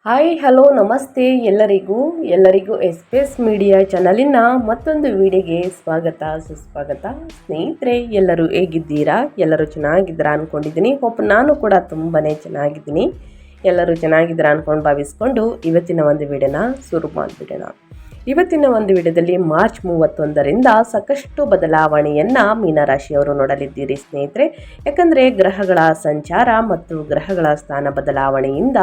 Hi hello ನಮಸ್ತೆ ಎಲ್ಲರಿಗೂ S media ಚಾನಲಿನ ಮತ್ತೊಂದು ವಿಡಿಯೋಗೆ ಸ್ವಾಗತ ಸುಸ್ವಾಗತ. ಸ್ನೇಹಿತರೆ, ಎಲ್ಲರೂ ಹೇಗಿದ್ದೀರಾ? ಎಲ್ಲರೂ ಚೆನ್ನಾಗಿದ್ದೀರಾ ಅಂದ್ಕೊಂಡಿದ್ದೀನಿ. ನಾನು ಕೂಡ ತುಂಬಾ ಚೆನ್ನಾಗಿದ್ದೀನಿ. ಎಲ್ಲರೂ ಚೆನ್ನಾಗಿದ್ದೀರಾ ಅಂದ್ಕೊಂಡು ಭಾವಿಸ್ಕೊಂಡು ಇವತ್ತಿನ ಒಂದು ವಿಡಿಯೋನ ಶುರು ಮಾಡಿಬಿಡೋಣ. ಇವತ್ತಿನ ಒಂದು ವಿಡಿಯೋದಲ್ಲಿ ಮಾರ್ಚ್ 31ರಿಂದ ಸಾಕಷ್ಟು ಬದಲಾವಣೆಯನ್ನು ಮೀನರಾಶಿಯವರು ನೋಡಲಿದ್ದೀರಿ ಸ್ನೇಹಿತರೆ. ಯಾಕಂದರೆ ಗ್ರಹಗಳ ಸಂಚಾರ ಮತ್ತು ಗ್ರಹಗಳ ಸ್ಥಾನ ಬದಲಾವಣೆಯಿಂದ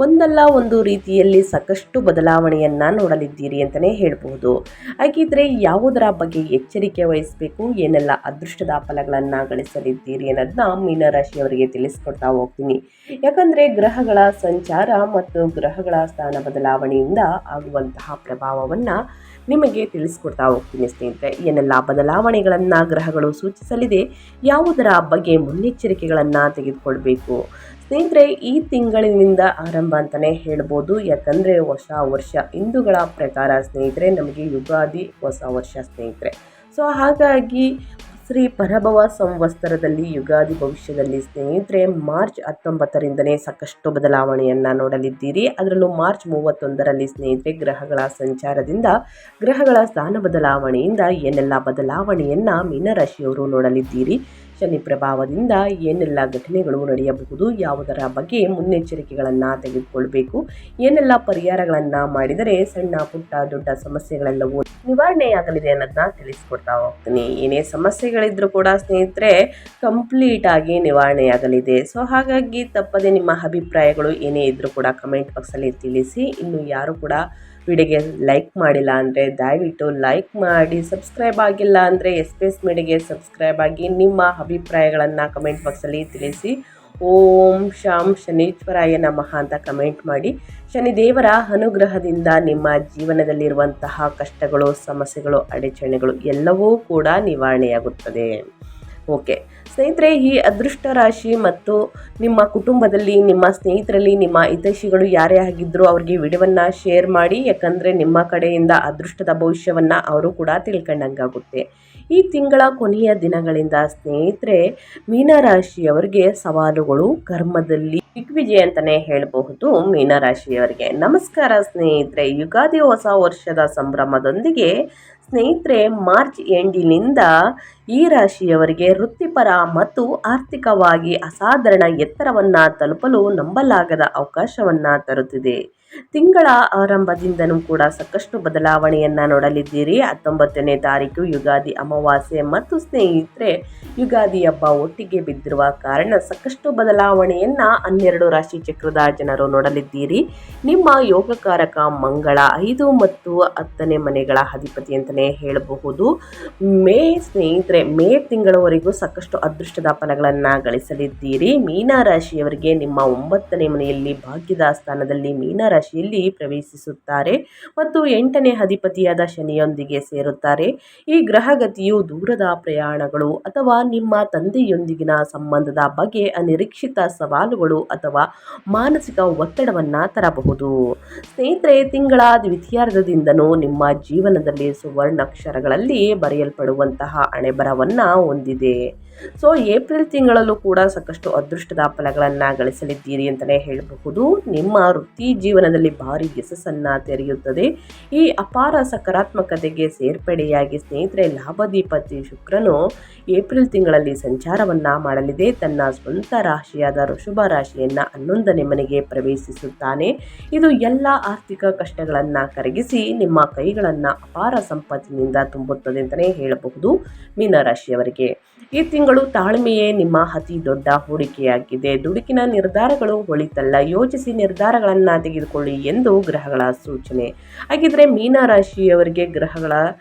ಒಂದಲ್ಲ ಒಂದು ರೀತಿಯಲ್ಲಿ ಸಾಕಷ್ಟು ಬದಲಾವಣೆಯನ್ನು ನೋಡಲಿದ್ದೀರಿ ಅಂತಲೇ ಹೇಳ್ಬೋದು. ಹಾಗಿದ್ರೆ ಯಾವುದರ ಬಗ್ಗೆ ಎಚ್ಚರಿಕೆ ವಹಿಸಬೇಕು, ಏನೆಲ್ಲ ಅದೃಷ್ಟದ ಫಲಗಳನ್ನು ಗಳಿಸಲಿದ್ದೀರಿ ಅನ್ನೋದನ್ನ ಮೀನರಾಶಿಯವರಿಗೆ ತಿಳಿಸ್ಕೊಡ್ತಾ ಹೋಗ್ತೀನಿ. ಯಾಕಂದರೆ ಗ್ರಹಗಳ ಸಂಚಾರ ಮತ್ತು ಗ್ರಹಗಳ ಸ್ಥಾನ ಬದಲಾವಣೆಯಿಂದ ಆಗುವಂತಹ ಪ್ರಭಾವವನ್ನು ನಿಮಗೆ ತಿಳಿಸ್ಕೊಡ್ತಾ ಹೋಗ್ತೀನಿ ಸ್ನೇಹಿತರೆ. ಏನೆಲ್ಲ ಬದಲಾವಣೆಗಳನ್ನು ಗ್ರಹಗಳು ಸೂಚಿಸಲಿದೆ, ಯಾವುದರ ಬಗ್ಗೆ ಮುನ್ನೆಚ್ಚರಿಕೆಗಳನ್ನು ತೆಗೆದುಕೊಳ್ಬೇಕು ಸ್ನೇಹಿತರೆ. ಈ ತಿಂಗಳಿನಿಂದ ಆರಂಭ ಅಂತಲೇ ಹೇಳ್ಬೋದು. ಯಾಕಂದರೆ ಹೊಸ ವರ್ಷ ಹಿಂದೂಗಳ ಪ್ರಕಾರ ಸ್ನೇಹಿತರೆ ನಮಗೆ ಯುಗಾದಿ ಹೊಸ ವರ್ಷ ಸ್ನೇಹಿತರೆ. ಸೊ ಹಾಗಾಗಿ ಶ್ರೀ ಪರಭವ ಸಂವತ್ಸರದಲ್ಲಿ ಯುಗಾದಿ ಭವಿಷ್ಯದಲ್ಲಿ ಸ್ನೇಹಿತರೆ ಮಾರ್ಚ್ 19ರಿಂದನೇ ಸಾಕಷ್ಟು ಬದಲಾವಣೆಯನ್ನು ನೋಡಲಿದ್ದೀರಿ. ಅದರಲ್ಲೂ ಮಾರ್ಚ್ 31ರಲ್ಲಿ ಸ್ನೇಹಿತರೆ ಗ್ರಹಗಳ ಸಂಚಾರದಿಂದ ಗ್ರಹಗಳ ಸ್ಥಾನ ಬದಲಾವಣೆಯಿಂದ ಏನೆಲ್ಲ ಬದಲಾವಣೆಯನ್ನು ಮೀನರಾಶಿಯವರು ನೋಡಲಿದ್ದೀರಿ, ಶನಿ ಪ್ರಭಾವದಿಂದ ಏನೆಲ್ಲ ಘಟನೆಗಳು ನಡೆಯಬಹುದು, ಯಾವುದರ ಬಗ್ಗೆ ಮುನ್ನೆಚ್ಚರಿಕೆಗಳನ್ನು ತೆಗೆದುಕೊಳ್ಬೇಕು, ಏನೆಲ್ಲ ಪರಿಹಾರಗಳನ್ನು ಮಾಡಿದರೆ ಸಣ್ಣ ಪುಟ್ಟ ದೊಡ್ಡ ಸಮಸ್ಯೆಗಳೆಲ್ಲವೂ ನಿವಾರಣೆಯಾಗಲಿದೆ ಅನ್ನೋದನ್ನ ತಿಳಿಸ್ಕೊಡ್ತಾ ಹೋಗ್ತೀನಿ. ಏನೇ ಸಮಸ್ಯೆಗಳಿದ್ರೂ ಕೂಡ ಸ್ನೇಹಿತರೆ ಕಂಪ್ಲೀಟ್ ಆಗಿ ನಿವಾರಣೆಯಾಗಲಿದೆ. ಸೊ ಹಾಗಾಗಿ ತಪ್ಪದೆ ನಿಮ್ಮ ಅಭಿಪ್ರಾಯಗಳು ಏನೇ ಇದ್ರೂ ಕೂಡ ಕಮೆಂಟ್ ಬಾಕ್ಸಲ್ಲಿ ತಿಳಿಸಿ. ಇನ್ನು ಯಾರು ಕೂಡ ವಿಡಿಯೋಗೆ ಲೈಕ್ ಮಾಡಿಲ್ಲ ಅಂದರೆ ದಯವಿಟ್ಟು ಲೈಕ್ ಮಾಡಿ, ಸಬ್ಸ್ಕ್ರೈಬ್ ಆಗಿಲ್ಲ ಅಂದರೆ ಎಸ್ ಮೀಡಿಯಾಗೆ ಸಬ್ಸ್ಕ್ರೈಬ್ ಆಗಿ ನಿಮ್ಮ ಅಭಿಪ್ರಾಯಗಳನ್ನು ಕಮೆಂಟ್ ಬಾಕ್ಸಲ್ಲಿ ತಿಳಿಸಿ. ಓಂ ಶಾಂ ಶನೀಶ್ವರಾಯ ನಮಃ ಅಂತ ಕಮೆಂಟ್ ಮಾಡಿ. ಶನಿದೇವರ ಅನುಗ್ರಹದಿಂದ ನಿಮ್ಮ ಜೀವನದಲ್ಲಿರುವಂತಹ ಕಷ್ಟಗಳು, ಸಮಸ್ಯೆಗಳು, ಅಡಚಣೆಗಳು ಎಲ್ಲವೂ ಕೂಡ ನಿವಾರಣೆಯಾಗುತ್ತದೆ. ಓಕೆ ಸ್ನೇಹಿತರೆ, ಈ ಅದೃಷ್ಟ ರಾಶಿ ಮತ್ತು ನಿಮ್ಮ ಕುಟುಂಬದಲ್ಲಿ, ನಿಮ್ಮ ಸ್ನೇಹಿತರಲ್ಲಿ, ನಿಮ್ಮ ಹಿತೈಷಿಗಳು ಯಾರೇ ಆಗಿದ್ದರೂ ಅವ್ರಿಗೆ ವಿಡಿಯೋವನ್ನು ಶೇರ್ ಮಾಡಿ. ಯಾಕಂದರೆ ನಿಮ್ಮ ಕಡೆಯಿಂದ ಅದೃಷ್ಟದ ಭವಿಷ್ಯವನ್ನು ಅವರು ಕೂಡ ತಿಳ್ಕೊಂಡಂಗಾಗುತ್ತೆ. ಈ ತಿಂಗಳ ಕೊನೆಯ ದಿನಗಳಿಂದ ಸ್ನೇಹಿತರೆ ಮೀನರಾಶಿಯವರಿಗೆ ಸವಾಲುಗಳು, ಕರ್ಮದಲ್ಲಿ ದಿಗ್ವಿಜಯ ಅಂತಲೇ ಹೇಳಬಹುದು. ಮೀನರಾಶಿಯವರಿಗೆ ನಮಸ್ಕಾರ ಸ್ನೇಹಿತರೆ. ಯುಗಾದಿ ಹೊಸ ವರ್ಷದ ಸಂಭ್ರಮದೊಂದಿಗೆ ಸ್ನೇಹಿತರೆ ಮಾರ್ಚ್ ಎಂಡಿನಿಂದ ಈ ರಾಶಿಯವರಿಗೆ ವೃತ್ತಿಪರ ಮತ್ತು ಆರ್ಥಿಕವಾಗಿ ಅಸಾಧಾರಣ ಎತ್ತರವನ್ನು ತಲುಪಲು ನಂಬಲಾಗದ ಅವಕಾಶವನ್ನು ತರುತ್ತಿದೆ. ತಿಂಗಳ ಆರಂಭದಿಂದನೂ ಕೂಡ ಸಾಕಷ್ಟು ಬದಲಾವಣೆಯನ್ನು ನೋಡಲಿದ್ದೀರಿ. 19ನೇ ತಾರೀಕು ಯುಗಾದಿ ಅಮಾವಾಸ್ಯೆ ಮತ್ತು ಸ್ನೇಹಿತರೆ ಯುಗಾದಿ ಹಬ್ಬ ಒಟ್ಟಿಗೆ ಬಿದ್ದಿರುವ ಕಾರಣ ಸಾಕಷ್ಟು ಬದಲಾವಣೆಯನ್ನು 12 ರಾಶಿ ಚಕ್ರದ ಜನರು ನೋಡಲಿದ್ದೀರಿ. ನಿಮ್ಮ ಯೋಗಕಾರಕ ಮಂಗಳ 5 ಮತ್ತು 10ನೇ ಮನೆಗಳ ಅಧಿಪತಿ ಅಂತಲೇ ಹೇಳಬಹುದು. ಸ್ನೇಹಿತರೆ ಮೇ ತಿಂಗಳವರೆಗೂ ಸಾಕಷ್ಟು ಅದೃಷ್ಟದ ಫಲಗಳನ್ನು ಗಳಿಸಲಿದ್ದೀರಿ. ಮೀನರಾಶಿಯವರಿಗೆ ನಿಮ್ಮ 9ನೇ ಮನೆಯಲ್ಲಿ ಭಾಗ್ಯದ ಸ್ಥಾನದಲ್ಲಿ ಮೀನರಾಶಿಯಲ್ಲಿ ಪ್ರವೇಶಿಸುತ್ತಾರೆ ಮತ್ತು 8ನೇ ಅಧಿಪತಿಯಾದ ಶನಿಯೊಂದಿಗೆ ಸೇರುತ್ತಾರೆ. ಈ ಗ್ರಹಗತಿಯು ದೂರದ ಪ್ರಯಾಣಗಳು ಅಥವಾ ನಿಮ್ಮ ತಂದೆಯೊಂದಿಗಿನ ಸಂಬಂಧದ ಬಗ್ಗೆ ಅನಿರೀಕ್ಷಿತ ಸವಾಲುಗಳು ಅಥವಾ ಮಾನಸಿಕ ಒತ್ತಡವನ್ನು ತರಬಹುದು. ಸ್ನೇಹಿತರೆ ತಿಂಗಳ ದ್ವಿತೀಯಾರ್ಧದಿಂದನೂ ನಿಮ್ಮ ಜೀವನದಲ್ಲಿ ಸುವರ್ಣಾಕ್ಷರಗಳಲ್ಲಿ ಬರೆಯಲ್ಪಡುವಂತಹ ಹಣೆಬರವನ್ನು ಹೊಂದಿದೆ. ಸೊ ಏಪ್ರಿಲ್ ತಿಂಗಳಲ್ಲೂ ಕೂಡ ಸಾಕಷ್ಟು ಅದೃಷ್ಟದ ಫಲಗಳನ್ನು ಗಳಿಸಲಿದ್ದೀರಿ ಅಂತಲೇ ಹೇಳಬಹುದು. ನಿಮ್ಮ ವೃತ್ತಿ ಜೀವನದಲ್ಲಿ ಭಾರಿ ಯಶಸ್ಸನ್ನು ತೆರೆಯುತ್ತದೆ. ಈ ಅಪಾರ ಸಕಾರಾತ್ಮಕತೆಗೆ ಸೇರ್ಪಡೆಯಾಗಿ ಸ್ನೇಹಿತರೆ ಲಾಭಾಧಿಪತಿ ಶುಕ್ರನು ಏಪ್ರಿಲ್ ತಿಂಗಳಲ್ಲಿ ಸಂಚಾರವನ್ನು ಮಾಡಲಿದೆ. ತನ್ನ ಸ್ವಂತ ರಾಶಿಯಾದ ವೃಷಭ ರಾಶಿಯನ್ನು 11ನೇ ಮನೆಗೆ ಪ್ರವೇಶಿಸುತ್ತಾನೆ. ಇದು ಎಲ್ಲ ಆರ್ಥಿಕ ಕಷ್ಟಗಳನ್ನು ಕರಗಿಸಿ ನಿಮ್ಮ ಕೈಗಳನ್ನು ಅಪಾರ ಸಂಪತ್ತಿನಿಂದ ತುಂಬುತ್ತದೆ ಅಂತಲೇ ಹೇಳಬಹುದು. ಮೀನರಾಶಿಯವರಿಗೆ ಈ ತಿಂಗಳು ತಾಳ್ಮೆಯೇ ನಿಮ್ಮ ಅತಿ ದೊಡ್ಡ ಹೂಡಿಕೆಯಾಗಿದೆ. ದುಡುಕಿನ ನಿರ್ಧಾರಗಳು ಒಳಿತಲ್ಲ, ಯೋಚಿಸಿ ನಿರ್ಧಾರಗಳನ್ನು ತೆಗೆದುಕೊಳ್ಳಿ ಎಂದು ಗ್ರಹಗಳ ಸೂಚನೆ. ಹಾಗಿದ್ರೆ ಮೀನರಾಶಿಯವರಿಗೆ ಗ್ರಹಗಳ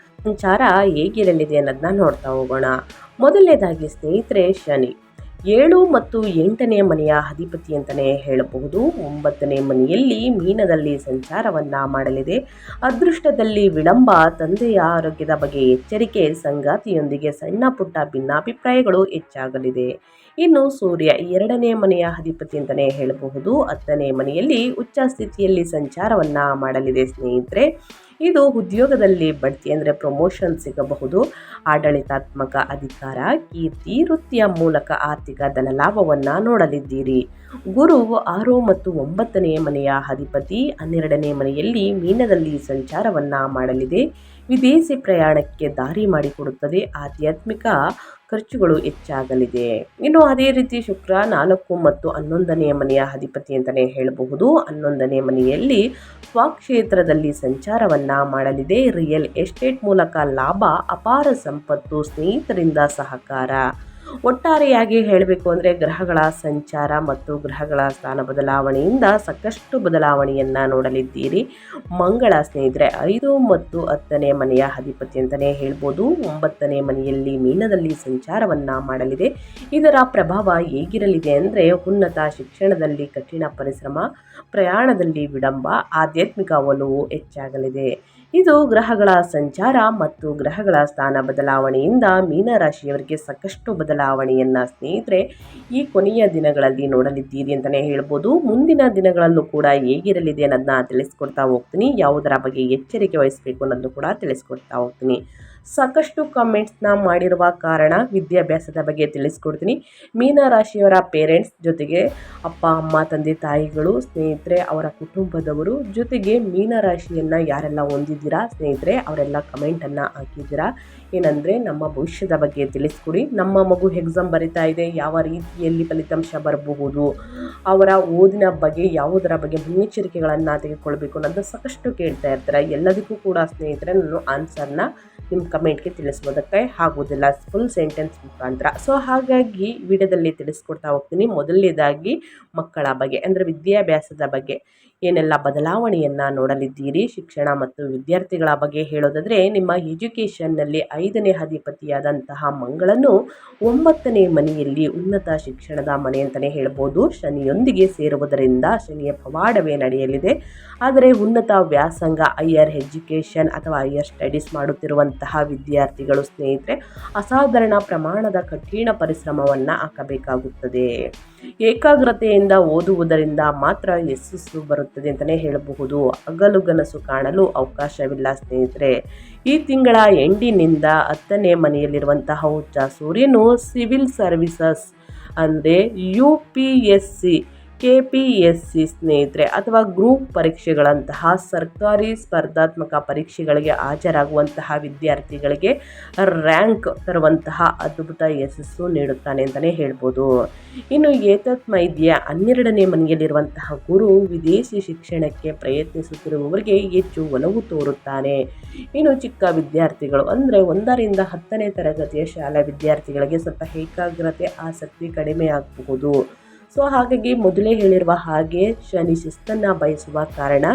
ಸಂಚಾರ ಹೇಗಿರಲಿದೆ ಅನ್ನೋದನ್ನ ನೋಡ್ತಾ ಹೋಗೋಣ. ಮೊದಲನೇದಾಗಿ ಸ್ನೇಹಿತರೆ ಶನಿ 7 ಮತ್ತು 8ನೇ ಮನೆಯ ಅಧಿಪತಿ ಅಂತಲೇ ಹೇಳಬಹುದು. 9ನೇ ಮನೆಯಲ್ಲಿ ಮೀನದಲ್ಲಿ ಸಂಚಾರವನ್ನು ಮಾಡಲಿದೆ. ಅದೃಷ್ಟದಲ್ಲಿ ವಿಳಂಬ, ತಂದೆಯ ಆರೋಗ್ಯದ ಬಗ್ಗೆ ಎಚ್ಚರಿಕೆ, ಸಂಗಾತಿಯೊಂದಿಗೆ ಸಣ್ಣ ಪುಟ್ಟ ಭಿನ್ನಾಭಿಪ್ರಾಯಗಳು ಹೆಚ್ಚಾಗಲಿದೆ. ಇನ್ನು ಸೂರ್ಯ 2ನೇ ಮನೆಯ ಅಧಿಪತಿ ಅಂತಲೇ ಹೇಳಬಹುದು. 10ನೇ ಮನೆಯಲ್ಲಿ ಉಚ್ಚ ಸ್ಥಿತಿಯಲ್ಲಿ ಸಂಚಾರವನ್ನು ಮಾಡಲಿದೆ ಸ್ನೇಹಿತರೆ. ಇದು ಉದ್ಯೋಗದಲ್ಲಿ ಬಡ್ತಿ ಅಂದರೆ ಪ್ರಮೋಷನ್ ಸಿಗಬಹುದು. ಆಡಳಿತಾತ್ಮಕ ಅಧಿಕಾರ, ಕೀರ್ತಿ, ವೃತ್ತಿಯ ಮೂಲಕ ಆರ್ಥಿಕ ಧನಲಾಭವನ್ನು ನೋಡಲಿದ್ದೀರಿ. ಗುರು 6 ಮತ್ತು 9ನೇ ಮನೆಯ ಅಧಿಪತಿ 12ನೇ ಮನೆಯಲ್ಲಿ ಮೀನದಲ್ಲಿ ಸಂಚಾರವನ್ನ ಮಾಡಲಿದೆ. ವಿದೇಶಿ ಪ್ರಯಾಣಕ್ಕೆ ದಾರಿ ಮಾಡಿಕೊಡುತ್ತದೆ. ಆಧ್ಯಾತ್ಮಿಕ ಖರ್ಚುಗಳು ಹೆಚ್ಚಾಗಲಿದೆ. ಇನ್ನು ಅದೇ ರೀತಿ ಶುಕ್ರ 4 ಮತ್ತು 11ನೇ ಮನೆಯ ಅಧಿಪತಿ ಅಂತಲೇ ಹೇಳಬಹುದು. 11ನೇ ಮನೆಯಲ್ಲಿ ಸ್ವಕ್ಷೇತ್ರದಲ್ಲಿ ಸಂಚಾರವನ್ನ ಮಾಡಲಿದೆ. ರಿಯಲ್ ಎಸ್ಟೇಟ್ ಮೂಲಕ ಲಾಭ, ಅಪಾರ ಸಂಪತ್ತು, ಸ್ನೇಹಿತರಿಂದ ಸಹಕಾರ. ಒಟ್ಟಾರೆಯಾಗಿ ಹೇಳಬೇಕು ಅಂದರೆ ಗ್ರಹಗಳ ಸಂಚಾರ ಮತ್ತು ಗ್ರಹಗಳ ಸ್ಥಾನ ಬದಲಾವಣೆಯಿಂದ ಸಾಕಷ್ಟು ಬದಲಾವಣೆಯನ್ನು ನೋಡಲಿದ್ದೀರಿ. ಮಂಗಳ ಸ್ನೇಹಿತರೆ 5 ಮತ್ತು 10ನೇ ಮನೆಯ ಅಧಿಪತಿ ಅಂತಲೇ ಹೇಳ್ಬೋದು. 9ನೇ ಮನೆಯಲ್ಲಿ ಮೀನದಲ್ಲಿ ಸಂಚಾರವನ್ನು ಮಾಡಲಿದೆ. ಇದರ ಪ್ರಭಾವ ಹೇಗಿರಲಿದೆ ಅಂದರೆ ಉನ್ನತ ಶಿಕ್ಷಣದಲ್ಲಿ ಕಠಿಣ ಪರಿಶ್ರಮ, ಪ್ರಯಾಣದಲ್ಲಿ ವಿಳಂಬ, ಆಧ್ಯಾತ್ಮಿಕ ಒಲವು ಹೆಚ್ಚಾಗಲಿದೆ. ಇದು ಗ್ರಹಗಳ ಸಂಚಾರ ಮತ್ತು ಗ್ರಹಗಳ ಸ್ಥಾನ ಬದಲಾವಣೆಯಿಂದ ಮೀನರಾಶಿಯವರಿಗೆ ಸಾಕಷ್ಟು ಬದಲಾವಣೆಯನ್ನು ಸ್ನೇಹಿತರೆ ಈ ಕೊನೆಯ ದಿನಗಳಲ್ಲಿ ನೋಡಲಿದ್ದೀರಿ ಅಂತಲೇ ಹೇಳ್ಬೋದು. ಮುಂದಿನ ದಿನಗಳಲ್ಲೂ ಕೂಡ ಹೇಗಿರಲಿದೆ ಅನ್ನೋದನ್ನ ತಿಳಿಸ್ಕೊಡ್ತಾ ಹೋಗ್ತೀನಿ. ಯಾವುದರ ಬಗ್ಗೆ ಎಚ್ಚರಿಕೆ ವಹಿಸಬೇಕು ಅನ್ನೋದು ಕೂಡ ತಿಳಿಸ್ಕೊಡ್ತಾ ಹೋಗ್ತೀನಿ. ಸಾಕಷ್ಟು ಕಮೆಂಟ್ಸ್ನ ಮಾಡಿರುವ ಕಾರಣ ವಿದ್ಯಾಭ್ಯಾಸದ ಬಗ್ಗೆ ತಿಳಿಸ್ಕೊಡ್ತೀನಿ. ಮೀನರಾಶಿಯವರ ಪೇರೆಂಟ್ಸ್ ಜೊತೆಗೆ ಅಪ್ಪ ಅಮ್ಮ ತಂದೆ ತಾಯಿಗಳು ಸ್ನೇಹಿತರೆ ಅವರ ಕುಟುಂಬದವರು ಜೊತೆಗೆ ಮೀನರಾಶಿಯನ್ನು ಯಾರೆಲ್ಲ ಹೊಂದಿದ್ದೀರಾ ಸ್ನೇಹಿತರೆ ಅವರೆಲ್ಲ ಕಮೆಂಟನ್ನು ಹಾಕಿದ್ದೀರಾ. ಏನಂದರೆ ನಮ್ಮ ಭವಿಷ್ಯದ ಬಗ್ಗೆ ತಿಳಿಸ್ಕೊಡಿ. ನಮ್ಮ ಮಗು ಎಕ್ಸಾಮ್ ಬರಿತಾ ಇದೆ, ಯಾವ ರೀತಿಯಲ್ಲಿ ಫಲಿತಾಂಶ ಬರಬಹುದು, ಅವರ ಓದಿನ ಬಗ್ಗೆ ಯಾವುದರ ಬಗ್ಗೆ ಮುನ್ನೆಚ್ಚರಿಕೆಗಳನ್ನು ತೆಗೆದುಕೊಳ್ಬೇಕು ಅನ್ನೋದು ಸಾಕಷ್ಟು ಕೇಳ್ತಾ ಇರ್ತಾರೆ. ಎಲ್ಲದಕ್ಕೂ ಕೂಡ ಸ್ನೇಹಿತರೆ ನಾನು ಆನ್ಸರ್ನ ನಿಮ್ಮ ಕಮೆಂಟ್ಗೆ ತಿಳಿಸೋದಕ್ಕೆ ಆಗೋದಿಲ್ಲ ಫುಲ್ ಸೆಂಟೆನ್ಸ್ ಮುಖಾಂತರ. ಸೊ ಹಾಗಾಗಿ ವಿಡಿಯೋದಲ್ಲಿ ತಿಳಿಸ್ಕೊಡ್ತಾ ಹೋಗ್ತೀನಿ. ಮೊದಲನೇದಾಗಿ ಮಕ್ಕಳ ಬಗ್ಗೆ ಅಂದರೆ ವಿದ್ಯಾಭ್ಯಾಸದ ಬಗ್ಗೆ ಏನೆಲ್ಲ ಬದಲಾವಣೆಯನ್ನು ನೋಡಲಿದ್ದೀರಿ. ಶಿಕ್ಷಣ ಮತ್ತು ವಿದ್ಯಾರ್ಥಿಗಳ ಬಗ್ಗೆ ಹೇಳೋದಾದರೆ ನಿಮ್ಮ ಎಜುಕೇಷನ್ನಲ್ಲಿ 5ನೇ ಅಧಿಪತಿಯಾದಂತಹ ಮಂಗಳನು 9ನೇ ಮನೆಯಲ್ಲಿ ಉನ್ನತ ಶಿಕ್ಷಣದ ಮನೆ ಅಂತಲೇ ಹೇಳ್ಬೋದು. ಶನಿಯೊಂದಿಗೆ ಸೇರುವುದರಿಂದ ಶನಿಯ ಪವಾಡವೇ ನಡೆಯಲಿದೆ. ಆದರೆ ಉನ್ನತ ವ್ಯಾಸಂಗ ಹೈಯರ್ ಎಜುಕೇಷನ್ ಅಥವಾ ಹೈಯರ್ ಸ್ಟಡೀಸ್ ಮಾಡುತ್ತಿರುವಂತಹ ವಿದ್ಯಾರ್ಥಿಗಳು ಸ್ನೇಹಿತರೆ ಅಸಾಧಾರಣ ಪ್ರಮಾಣದ ಕಠಿಣ ಪರಿಶ್ರಮವನ್ನು ಹಾಕಬೇಕಾಗುತ್ತದೆ. ಏಕಾಗ್ರತೆಯಿಂದ ಓದುವುದರಿಂದ ಮಾತ್ರ ಯಶಸ್ಸು ಬರುತ್ತದೆ ಅಂತಲೇ ಹೇಳಬಹುದು. ಹಗಲುಗನಸು ಕಾಣಲು ಅವಕಾಶವಿಲ್ಲ ಸ್ನೇಹಿತರೆ. ಈ ತಿಂಗಳ ಎಂಡಿನಿಂದ 10ನೇ ಮನೆಯಲ್ಲಿರುವಂತಹ ಉಚ್ಚ ಸೂರ್ಯನು ಸಿವಿಲ್ ಸರ್ವಿಸಸ್ ಅಂದರೆ UPSC KPSC ಸ್ನೇಹಿತರೆ ಅಥವಾ ಗ್ರೂಪ್ ಪರೀಕ್ಷೆಗಳಂತಹ ಸರ್ಕಾರಿ ಸ್ಪರ್ಧಾತ್ಮಕ ಪರೀಕ್ಷೆಗಳಿಗೆ ಹಾಜರಾಗುವಂತಹ ವಿದ್ಯಾರ್ಥಿಗಳಿಗೆ ರ್ಯಾಂಕ್ ತರುವಂತಹ ಅದ್ಭುತ ಯಶಸ್ಸು ನೀಡುತ್ತಾನೆ ಅಂತಲೇ ಹೇಳ್ಬೋದು. ಇನ್ನು ಏತನ್ಮಧ್ಯೆ 12ನೇ ಮನೆಯಲ್ಲಿರುವಂತಹ ಗುರು ವಿದೇಶಿ ಶಿಕ್ಷಣಕ್ಕೆ ಪ್ರಯತ್ನಿಸುತ್ತಿರುವವರಿಗೆ ಹೆಚ್ಚು ಒಲವು ತೋರುತ್ತಾನೆ. ಇನ್ನು ಚಿಕ್ಕ ವಿದ್ಯಾರ್ಥಿಗಳು ಅಂದರೆ 1ರಿಂದ 10ನೇ ತರಗತಿಯ ಶಾಲಾ ವಿದ್ಯಾರ್ಥಿಗಳಿಗೆ ಸ್ವಲ್ಪ ಏಕಾಗ್ರತೆ ಆಸಕ್ತಿ ಕಡಿಮೆ ಆಗಬಹುದು. ಸೊ ಹಾಗಾಗಿ ಮೊದಲೇ ಹೇಳಿರುವ ಹಾಗೆ ಶನಿ ಶಿಸ್ತನ್ನು ಬಯಸುವ ಕಾರಣ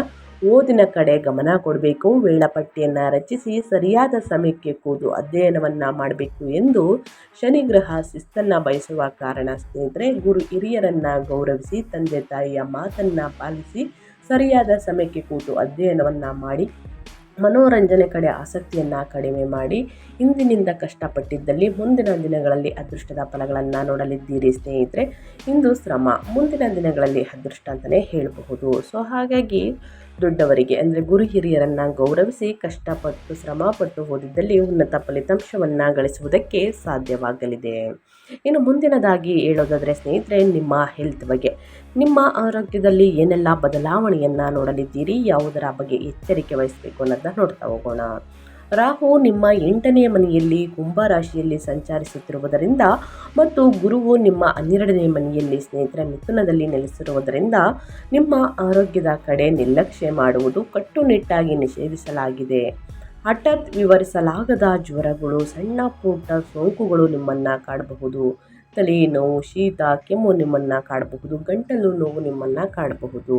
ಓದಿನ ಕಡೆ ಗಮನ ಕೊಡಬೇಕು. ವೇಳಾಪಟ್ಟಿಯನ್ನು ರಚಿಸಿ ಸರಿಯಾದ ಸಮಯಕ್ಕೆ ಕೂತು ಅಧ್ಯಯನವನ್ನು ಮಾಡಬೇಕು ಎಂದು ಶನಿ ಗ್ರಹ ಶಿಸ್ತನ್ನು ಬಯಸುವ ಕಾರಣ ಸ್ನೇಹಿತರೆ ಗುರು ಹಿರಿಯರನ್ನು ಗೌರವಿಸಿ ತಂದೆ ತಾಯಿಯ ಮಾತನ್ನು ಪಾಲಿಸಿ ಸರಿಯಾದ ಸಮಯಕ್ಕೆ ಕೂತು ಅಧ್ಯಯನವನ್ನು ಮಾಡಿ ಮನೋರಂಜನೆ ಕಡೆ ಆಸಕ್ತಿಯನ್ನು ಕಡಿಮೆ ಮಾಡಿ ಇಂದಿನಿಂದ ಕಷ್ಟಪಟ್ಟಿದ್ದಲ್ಲಿ ಮುಂದಿನ ದಿನಗಳಲ್ಲಿ ಅದೃಷ್ಟದ ಫಲಗಳನ್ನು ನೋಡಲಿದ್ದೀರಿ ಸ್ನೇಹಿತರೆ. ಇಂದು ಶ್ರಮ, ಮುಂದಿನ ದಿನಗಳಲ್ಲಿ ಅದೃಷ್ಟ ಅಂತಲೇ ಹೇಳಬಹುದು. ಸೊ ಹಾಗಾಗಿ ದೊಡ್ಡವರಿಗೆ ಅಂದರೆ ಗುರು ಹಿರಿಯರನ್ನು ಗೌರವಿಸಿ ಕಷ್ಟಪಟ್ಟು ಶ್ರಮಪಟ್ಟು ಓದಿದ್ದಲ್ಲಿ ಉನ್ನತ ಫಲಿತಾಂಶವನ್ನು ಗಳಿಸುವುದಕ್ಕೆ ಸಾಧ್ಯವಾಗಲಿದೆ. ಇನ್ನು ಮುಂದಿನದಾಗಿ ಹೇಳೋದಾದರೆ ಸ್ನೇಹಿತರೆ ನಿಮ್ಮ ಹೆಲ್ತ್ ಬಗ್ಗೆ, ನಿಮ್ಮ ಆರೋಗ್ಯದಲ್ಲಿ ಏನೆಲ್ಲ ಬದಲಾವಣೆಯನ್ನು ನೋಡಲಿದ್ದೀರಿ, ಯಾವುದರ ಬಗ್ಗೆ ಎಚ್ಚರಿಕೆ ವಹಿಸಬೇಕು ಅನ್ನೋದನ್ನ ನೋಡ್ತಾ ಹೋಗೋಣ. ರಾಹು ನಿಮ್ಮ 8ನೇ ಮನೆಯಲ್ಲಿ ಕುಂಭ ರಾಶಿಯಲ್ಲಿ ಸಂಚರಿಸುತ್ತಿರುವುದರಿಂದ ಮತ್ತು ಗುರುವು ನಿಮ್ಮ 12ನೇ ಮನೆಯಲ್ಲಿ ಸ್ನೇಹಿತರ ಮಿಥುನದಲ್ಲಿ ನೆಲೆಸಿರುವುದರಿಂದ ನಿಮ್ಮ ಆರೋಗ್ಯದ ಕಡೆ ನಿರ್ಲಕ್ಷ್ಯ ಮಾಡುವುದು ಕಟ್ಟುನಿಟ್ಟಾಗಿ ನಿಷೇಧಿಸಲಾಗಿದೆ. ಹಠಾತ್ ವಿವರಿಸಲಾಗದ ಜ್ವರಗಳು, ಸಣ್ಣ ಪುಟ್ಟ ಸೋಂಕುಗಳು ನಿಮ್ಮನ್ನು ಕಾಡಬಹುದು. ತಲೆನೋವು, ಶೀತ, ಕೆಮ್ಮು ನಿಮ್ಮನ್ನು ಕಾಡಬಹುದು. ಗಂಟಲು ನೋವು ನಿಮ್ಮನ್ನು ಕಾಡಬಹುದು.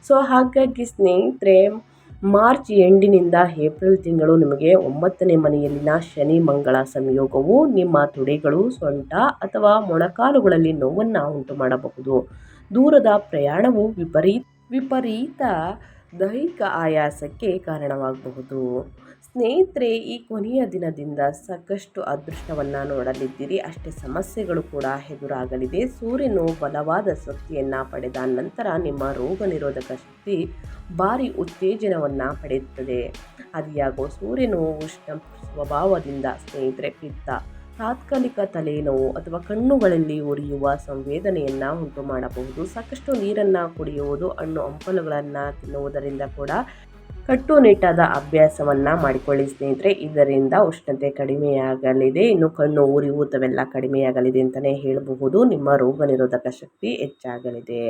ಸೊ ಹಾಗಾಗಿ ಸ್ನೇಹಿತರೆ ಮಾರ್ಚ್ ಎಂಡಿನಿಂದ ಏಪ್ರಿಲ್ ತಿಂಗಳು ನಿಮಗೆ 9ನೇ ಮನೆಯಲ್ಲಿನ ಶನಿ ಮಂಗಳ ಸಂಯೋಗವು ನಿಮ್ಮ ತೊಡೆಗಳು, ಸೊಂಟ ಅಥವಾ ಮೊಣಕಾಲುಗಳಲ್ಲಿ ನೋವನ್ನು ಉಂಟು ಮಾಡಬಹುದು. ದೂರದ ಪ್ರಯಾಣವು ವಿಪರೀತ ದೈಹಿಕ ಆಯಾಸಕ್ಕೆ ಕಾರಣವಾಗಬಹುದು. ಸ್ನೇಹಿತರೆ, ಈ ಕೊನೆಯ ದಿನದಿಂದ ಸಾಕಷ್ಟು ಅದೃಷ್ಟವನ್ನು ನೋಡಲಿದ್ದೀರಿ. ಅಷ್ಟೇ ಸಮಸ್ಯೆಗಳು ಕೂಡ ಎದುರಾಗಲಿದೆ. ಸೂರ್ಯನು ಬಲವಾದ ಶಕ್ತಿಯನ್ನು ಪಡೆದ ನಂತರ ನಿಮ್ಮ ರೋಗ ನಿರೋಧಕ ಶಕ್ತಿ ಭಾರಿ ಉತ್ತೇಜನವನ್ನು ಪಡೆಯುತ್ತದೆ. ಅದಿಯಾಗೋ ಸೂರ್ಯನು ಉಷ್ಣ ಸ್ವಭಾವದಿಂದ ಸ್ನೇಹಿತರೆ ಪಿತ್ತ, ತಾತ್ಕಾಲಿಕ ತಲೆನೋವು ಅಥವಾ ಕಣ್ಣುಗಳಲ್ಲಿ ಉರಿಯುವ ಸಂವೇದನೆಯನ್ನು ಉಂಟು ಮಾಡಬಹುದು. ಸಾಕಷ್ಟು ನೀರನ್ನು ಕುಡಿಯುವುದು, ಹಣ್ಣು ಹಂಪಲುಗಳನ್ನು ತಿನ್ನುವುದರಿಂದ ಕೂಡ ಕಟ್ಟುನಿಟ್ಟಾದ ಅಭ್ಯಾಸವನ್ನು ಮಾಡಿಕೊಳ್ಳಿ ಸ್ನೇಹಿತರೆ. ಇದರಿಂದ ಉಷ್ಣತೆ ಕಡಿಮೆಯಾಗಲಿದೆ, ಇನ್ನು ಕಣ್ಣು ಉರಿಯೂತವೆಲ್ಲ ಕಡಿಮೆಯಾಗಲಿದೆ ಅಂತಲೇ ಹೇಳಬಹುದು. ನಿಮ್ಮ ರೋಗ ನಿರೋಧಕ ಶಕ್ತಿ ಹೆಚ್ಚಾಗಲಿದೆ.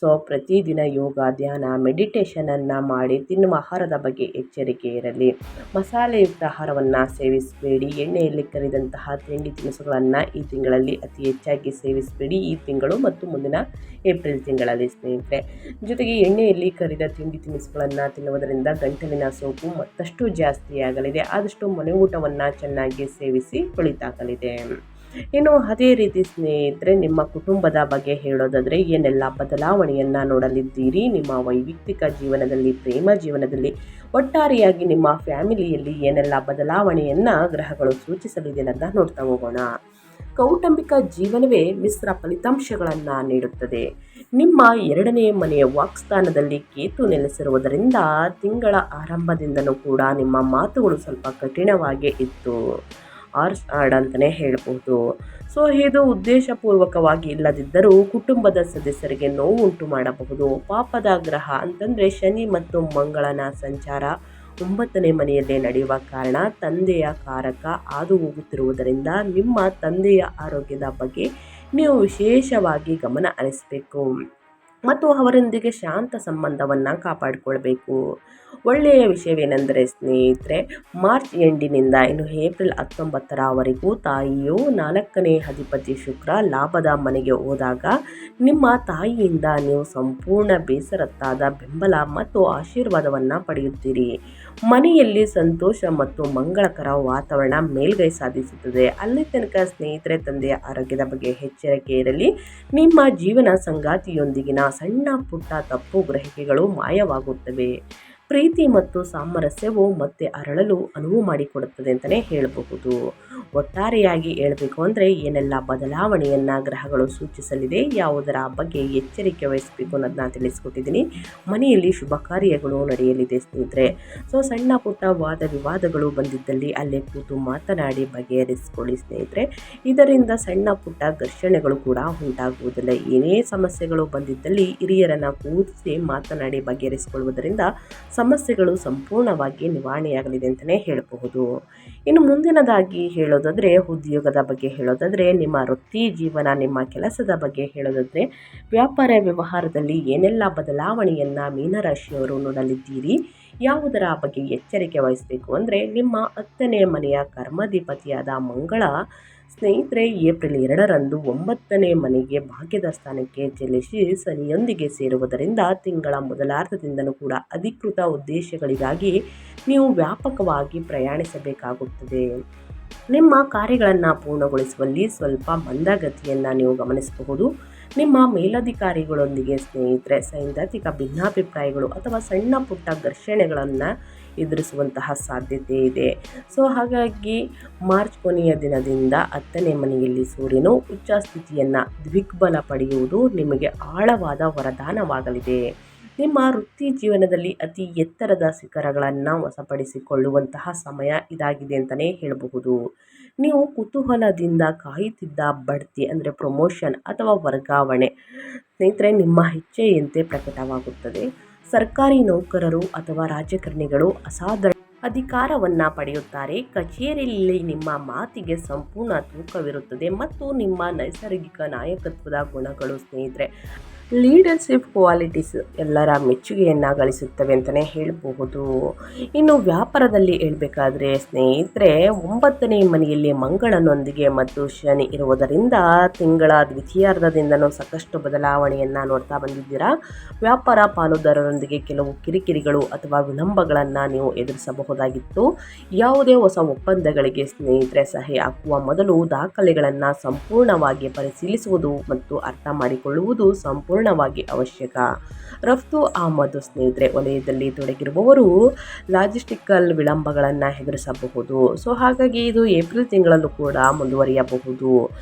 ಸೊ ಪ್ರತಿದಿನ ಯೋಗ, ಧ್ಯಾನ, ಮೆಡಿಟೇಷನನ್ನು ಮಾಡಿ ತಿನ್ನುವ ಆಹಾರದ ಬಗ್ಗೆ ಎಚ್ಚರಿಕೆ ಇರಲಿ. ಮಸಾಲೆಯುಕ್ತ ಆಹಾರವನ್ನು ಸೇವಿಸಬೇಡಿ. ಎಣ್ಣೆಯಲ್ಲಿ ಕರಿದಂತಹ ತಿಂಡಿ ತಿನಿಸುಗಳನ್ನು ಈ ತಿಂಗಳಲ್ಲಿ ಅತಿ ಹೆಚ್ಚಾಗಿ ಸೇವಿಸಬೇಡಿ, ಈ ತಿಂಗಳು ಮತ್ತು ಮುಂದಿನ ಏಪ್ರಿಲ್ ತಿಂಗಳಲ್ಲಿ ಸ್ನೇಹಿತರೆ. ಜೊತೆಗೆ ಎಣ್ಣೆಯಲ್ಲಿ ಕರಿದ ತಿಂಡಿ ತಿನಿಸುಗಳನ್ನು ತಿನ್ನುವುದರಿಂದ ಗಂಟಲಿನ ಸೋಂಕು ಮತ್ತಷ್ಟು ಜಾಸ್ತಿ ಆಗಲಿದೆ. ಆದಷ್ಟು ಮನೆ ಊಟವನ್ನು ಚೆನ್ನಾಗಿ ಸೇವಿಸಿ ಒಳಿತಾಗಲಿದೆ. ಇನ್ನು ಅದೇ ರೀತಿ ಸ್ನೇಹಿತರೆ, ನಿಮ್ಮ ಕುಟುಂಬದ ಬಗ್ಗೆ ಹೇಳೋದಾದರೆ ಏನೆಲ್ಲ ಬದಲಾವಣೆಯನ್ನು ನೋಡಲಿದ್ದೀರಿ ನಿಮ್ಮ ವೈಯಕ್ತಿಕ ಜೀವನದಲ್ಲಿ, ಪ್ರೇಮ ಜೀವನದಲ್ಲಿ, ಒಟ್ಟಾರೆಯಾಗಿ ನಿಮ್ಮ ಫ್ಯಾಮಿಲಿಯಲ್ಲಿ ಏನೆಲ್ಲ ಬದಲಾವಣೆಯನ್ನು ಗ್ರಹಗಳು ಸೂಚಿಸಲಿದೆ ಅಂತ ನೋಡ್ತಾ ಹೋಗೋಣ. ಕೌಟುಂಬಿಕ ಜೀವನವೇ ಮಿಶ್ರ ಫಲಿತಾಂಶಗಳನ್ನು ನೀಡುತ್ತದೆ. ನಿಮ್ಮ 2ನೇ ಮನೆಯ ವಾಕ್ಸ್ಥಾನದಲ್ಲಿ ಕೇತು ನೆಲೆಸಿರುವುದರಿಂದ ತಿಂಗಳ ಆರಂಭದಿಂದಲೂ ಕೂಡ ನಿಮ್ಮ ಮಾತುಗಳು ಸ್ವಲ್ಪ ಕಠಿಣವಾಗೇ ಇತ್ತು, ಹಾರ್ಡ್ ಅಂತಲೇ ಹೇಳ್ಬೋದು. ಸೊ ಇದು ಉದ್ದೇಶಪೂರ್ವಕವಾಗಿ ಇಲ್ಲದಿದ್ದರೂ ಕುಟುಂಬದ ಸದಸ್ಯರಿಗೆ ನೋವು ಉಂಟು ಮಾಡಬಹುದು. ಪಾಪದ ಗ್ರಹ ಅಂತಂದರೆ ಶನಿ ಮತ್ತು ಮಂಗಳನ ಸಂಚಾರ 9ನೇ ಮನೆಯಲ್ಲೇ ನಡೆಯುವ ಕಾರಣ ತಂದೆಯ ಕಾರಕ ಹಾದು ಹೋಗುತ್ತಿರುವುದರಿಂದ ನಿಮ್ಮ ತಂದೆಯ ಆರೋಗ್ಯದ ಬಗ್ಗೆ ನೀವು ವಿಶೇಷವಾಗಿ ಗಮನ ಹರಿಸಬೇಕು ಮತ್ತು ಅವರೊಂದಿಗೆ ಶಾಂತ ಸಂಬಂಧವನ್ನು ಕಾಪಾಡಿಕೊಳ್ಬೇಕು. ಒಳ್ಳೆಯ ವಿಷಯವೇನೆಂದರೆ ಸ್ನೇಹಿತರೆ, ಮಾರ್ಚ್ ಎಂಡಿನಿಂದ ಇನ್ನು ಏಪ್ರಿಲ್ 19ರವರೆಗೂ ತಾಯಿಯು 4ನೇ ಅಧಿಪತಿ ಶುಕ್ರ ಲಾಭದ ಮನೆಗೆ ಹೋದಾಗ ನಿಮ್ಮ ತಾಯಿಯಿಂದ ನೀವು ಸಂಪೂರ್ಣ ಬೇಸರತ್ತಾದ ಬೆಂಬಲ ಮತ್ತು ಆಶೀರ್ವಾದವನ್ನು ಪಡೆಯುತ್ತೀರಿ. ಮನೆಯಲ್ಲಿ ಸಂತೋಷ ಮತ್ತು ಮಂಗಳಕರ ವಾತಾವರಣ ಮೇಲ್ಗೈ ಸಾಧಿಸುತ್ತದೆ. ಅಲ್ಲಿ ತನಕ ಸ್ನೇಹಿತರೆ, ತಂದೆಯ ಆರೋಗ್ಯದ ಬಗ್ಗೆ ಎಚ್ಚರಿಕೆ ಇರಲಿ. ನಿಮ್ಮ ಜೀವನ ಸಂಗಾತಿಯೊಂದಿಗಿನ ಸಣ್ಣ ಪುಟ್ಟ ತಪ್ಪು ಗ್ರಹಿಕೆಗಳು ಮಾಯವಾಗುತ್ತವೆ. ಪ್ರೀತಿ ಮತ್ತು ಸಾಮರಸ್ಯವು ಮತ್ತೆ ಅರಳಲು ಅನುವು ಮಾಡಿಕೊಡುತ್ತದೆ ಅಂತಲೇ ಹೇಳಬಹುದು. ಒಟ್ಟಾರೆಯಾಗಿ ಹೇಳಬೇಕು ಅಂದರೆ ಏನೆಲ್ಲ ಬದಲಾವಣೆಯನ್ನು ಗ್ರಹಗಳು ಸೂಚಿಸಲಿದೆ, ಯಾವುದರ ಬಗ್ಗೆ ಎಚ್ಚರಿಕೆ ವಹಿಸಬೇಕು ಅನ್ನೋದನ್ನ ತಿಳಿಸ್ಕೊಟ್ಟಿದ್ದೀನಿ. ಮನೆಯಲ್ಲಿ ಶುಭ ಕಾರ್ಯಗಳು ನಡೆಯಲಿದೆ ಸ್ನೇಹಿತರೆ. ಸೊ ಸಣ್ಣ ಪುಟ್ಟ ವಾದ ವಿವಾದಗಳು ಬಂದಿದ್ದಲ್ಲಿ ಅಲ್ಲೇ ಕೂತು ಮಾತನಾಡಿ ಬಗೆಹರಿಸಿಕೊಳ್ಳಿ ಸ್ನೇಹಿತರೆ. ಇದರಿಂದ ಸಣ್ಣ ಪುಟ್ಟ ಘರ್ಷಣೆಗಳು ಕೂಡ ಉಂಟಾಗುವುದಿಲ್ಲ. ಏನೇ ಸಮಸ್ಯೆಗಳು ಬಂದಿದ್ದಲ್ಲಿ ಹಿರಿಯರನ್ನು ಕೂರಿಸಿ ಮಾತನಾಡಿ ಬಗೆಹರಿಸಿಕೊಳ್ಳುವುದರಿಂದ ಸಮಸ್ಯೆಗಳು ಸಂಪೂರ್ಣವಾಗಿ ನಿವಾರಣೆಯಾಗಲಿದೆ ಅಂತಲೇ ಹೇಳಬಹುದು. ಇನ್ನು ಮುಂದಿನದಾಗಿ ಹೇಳೋದಾದರೆ ಉದ್ಯೋಗದ ಬಗ್ಗೆ ಹೇಳೋದಾದರೆ, ನಿಮ್ಮ ವೃತ್ತಿ ಜೀವನ, ನಿಮ್ಮ ಕೆಲಸದ ಬಗ್ಗೆ ಹೇಳೋದಾದರೆ ವ್ಯಾಪಾರ ವ್ಯವಹಾರದಲ್ಲಿ ಏನೆಲ್ಲ ಬದಲಾವಣೆಯನ್ನು ಮೀನರಾಶಿಯವರು ನೋಡಲಿದ್ದೀರಿ, ಯಾವುದರ ಬಗ್ಗೆ ಎಚ್ಚರಿಕೆ ವಹಿಸಬೇಕು ಅಂದರೆ, ನಿಮ್ಮ 10ನೇ ಮನೆಯ ಕರ್ಮಾಧಿಪತಿಯಾದ ಮಂಗಳ ಸ್ನೇಹಿತರೆ ಏಪ್ರಿಲ್ 2ರಂದು 9ನೇ ಮನೆಗೆ ಭಾಗ್ಯದ ಸ್ಥಾನಕ್ಕೆ ಚಲಿಸಿ ಶನಿಯೊಂದಿಗೆ ಸೇರುವುದರಿಂದ ತಿಂಗಳ ಮೊದಲಾರ್ಧದಿಂದಲೂ ಕೂಡ ಅಧಿಕೃತ ಉದ್ದೇಶಗಳಿಗಾಗಿ ನೀವು ವ್ಯಾಪಕವಾಗಿ ಪ್ರಯಾಣಿಸಬೇಕಾಗುತ್ತದೆ. ನಿಮ್ಮ ಕಾರ್ಯಗಳನ್ನು ಪೂರ್ಣಗೊಳಿಸುವಲ್ಲಿ ಸ್ವಲ್ಪ ಮಂದಗತಿಯನ್ನು ನೀವು ಗಮನಿಸಬಹುದು. ನಿಮ್ಮ ಮೇಲಧಿಕಾರಿಗಳೊಂದಿಗೆ ಸ್ನೇಹಿತರೆ ಸೈದ್ಧಾಂತಿಕ ಭಿನ್ನಾಭಿಪ್ರಾಯಗಳು ಅಥವಾ ಸಣ್ಣ ಪುಟ್ಟ ಘರ್ಷಣೆಗಳನ್ನು ಎದುರಿಸುವಂತಹ ಸಾಧ್ಯತೆ ಇದೆ. ಸೊ ಹಾಗಾಗಿ ಮಾರ್ಚ್ ಕೊನೆಯ ದಿನದಿಂದ 10ನೇ ಮನೆಯಲ್ಲಿ ಸೂರ್ಯನು ಉಚ್ಚ ಸ್ಥಿತಿಯನ್ನು ದಿಗ್ಬಲ ಪಡೆಯುವುದು ನಿಮಗೆ ಆಳವಾದ ವರದಾನವಾಗಲಿದೆ. ನಿಮ್ಮ ವೃತ್ತಿ ಜೀವನದಲ್ಲಿ ಅತಿ ಎತ್ತರದ ಶಿಖರಗಳನ್ನು ವಶಪಡಿಸಿಕೊಳ್ಳುವಂತಹ ಸಮಯ ಇದಾಗಿದೆ ಅಂತಲೇ ಹೇಳಬಹುದು. ನೀವು ಕುತೂಹಲದಿಂದ ಕಾಯುತ್ತಿದ್ದ ಬಡ್ತಿ ಅಂದರೆ ಪ್ರಮೋಷನ್ ಅಥವಾ ವರ್ಗಾವಣೆ ಸ್ನೇಹಿತರೆ ನಿಮ್ಮ ಇಚ್ಛೆಯಂತೆ ಪ್ರಕಟವಾಗುತ್ತದೆ. ಸರ್ಕಾರಿ ನೌಕರರು ಅಥವಾ ರಾಜಕಾರಣಿಗಳು ಅಸಾಧಾರಣ ಅಧಿಕಾರವನ್ನು ಪಡೆಯುತ್ತಾರೆ. ಕಚೇರಿಯಲ್ಲಿ ನಿಮ್ಮ ಮಾತಿಗೆ ಸಂಪೂರ್ಣ ತೂಕವಿರುತ್ತದೆ ಮತ್ತು ನಿಮ್ಮ ನೈಸರ್ಗಿಕ ನಾಯಕತ್ವದ ಗುಣಗಳು ಸ್ನೇಹಿತರೆ ಲೀಡರ್ಶಿಪ್ ಕ್ವಾಲಿಟೀಸ್ ಎಲ್ಲರ ಮೆಚ್ಚುಗೆಯನ್ನು ಗಳಿಸುತ್ತವೆ ಅಂತಲೇ ಹೇಳಬಹುದು. ಇನ್ನು ವ್ಯಾಪಾರದಲ್ಲಿ ಹೇಳಬೇಕಾದ್ರೆ ಸ್ನೇಹಿತರೆ 9ನೇ ಮನೆಯಲ್ಲಿ ಮಂಗಳನೊಂದಿಗೆ ಮತ್ತು ಶನಿ ಇರುವುದರಿಂದ ತಿಂಗಳ ದ್ವಿತೀಯಾರ್ಧದಿಂದನೂ ಸಾಕಷ್ಟು ಬದಲಾವಣೆಯನ್ನು ನೋಡ್ತಾ ಬಂದಿದ್ದೀರಾ. ವ್ಯಾಪಾರ ಪಾಲುದಾರರೊಂದಿಗೆ ಕೆಲವು ಕಿರಿಕಿರಿಗಳು ಅಥವಾ ವಿಳಂಬಗಳನ್ನು ನೀವು ಎದುರಿಸಬಹುದಾಗಿತ್ತು. ಯಾವುದೇ ಹೊಸ ಒಪ್ಪಂದಗಳಿಗೆ ಸ್ನೇಹಿತರೆ ಸಹಿ ಹಾಕುವ ಮೊದಲು ದಾಖಲೆಗಳನ್ನು ಸಂಪೂರ್ಣವಾಗಿ ಪರಿಶೀಲಿಸುವುದು ಮತ್ತು ಅರ್ಥ ಮಾಡಿಕೊಳ್ಳುವುದು ಸಂಪೂರ್ಣ ಸಂಪೂರ್ಣವಾಗಿ ಅವಶ್ಯಕ. ರಫ್ತು ಆಮದು ಸ್ನೇಹಿತರೆ ವಲಯದಲ್ಲಿ ತೊಡಗಿರುವವರು ಲಾಜಿಸ್ಟಿಕಲ್ ವಿಳಂಬಗಳನ್ನು ಎದುರಿಸಬಹುದು. ಸೊ ಹಾಗಾಗಿ ಇದು ಏಪ್ರಿಲ್ ತಿಂಗಳಲ್ಲೂ ಕೂಡ ಮುಂದುವರಿಯಬಹುದು.